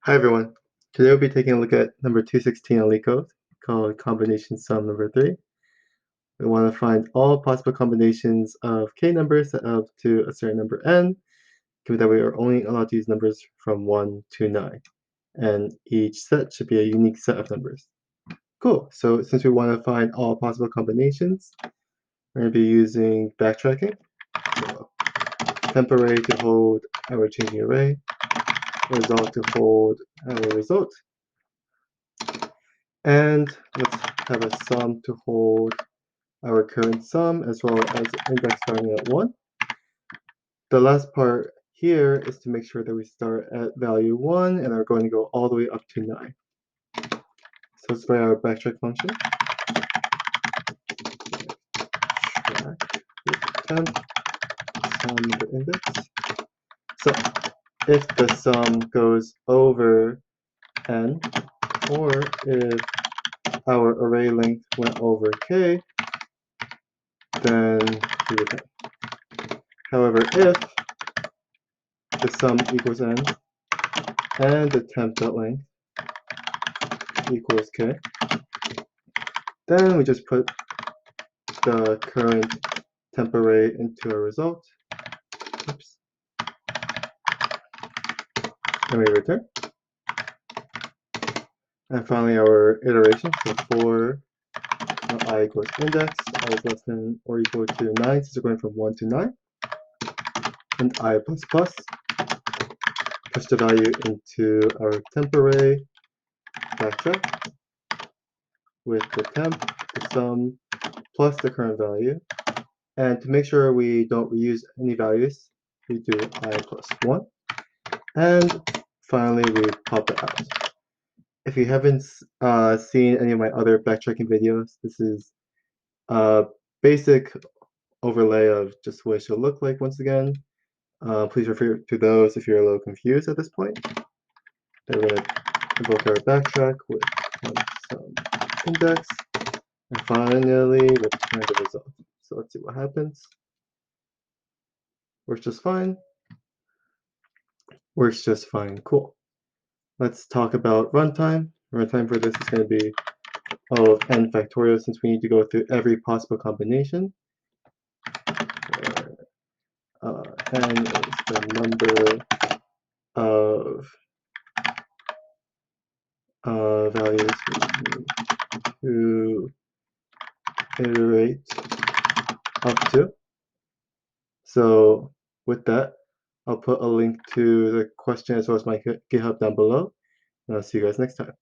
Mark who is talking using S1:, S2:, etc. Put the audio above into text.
S1: Hi everyone. Today we'll be taking a look at number 216 on LeetCode called combination sum number 3. We want to find all possible combinations of k numbers set up to a certain number n, given that we are only allowed to use numbers from 1 to 9. And each set should be a unique set of numbers. Cool. So since we want to find all possible combinations, we're going to be using backtracking. So temp array to hold our changing array, result to hold our result. And let's have a sum to hold our current sum as well as index starting at 1. The last part here is to make sure that we start at value 1 and are going to go all the way up to 9. So let's write our backtrack function. Backtrack with temp sum the index. So if the sum goes over n, or if our array length went over k, then we would temp. However, if the sum equals n and the temp length equals k, then we just put the current temp array into a result. Oops. And we return. And finally our iteration, so for I equals index, I is less than or equal to 9, since we're going from 1 to 9, and I plus plus, push the value into our temp array, backtrack, with the temp, the sum, plus the current value. And to make sure we don't reuse any values, we do I plus 1. And finally, we pop it out. If you haven't seen any of my other backtracking videos, this is a basic overlay of just what it should look like once again. Please refer to those if you're a little confused at this point. Then we're going to invoke our backtrack with some index, and finally return the result. So let's see what happens. Works just fine. Works just fine. Cool. Let's talk about runtime. Runtime for this is going to be of n factorial, since we need to go through every possible combination. N is the number of values we need to iterate up to. So with that, I'll put a link to the question as well as my GitHub down below. And I'll see you guys next time.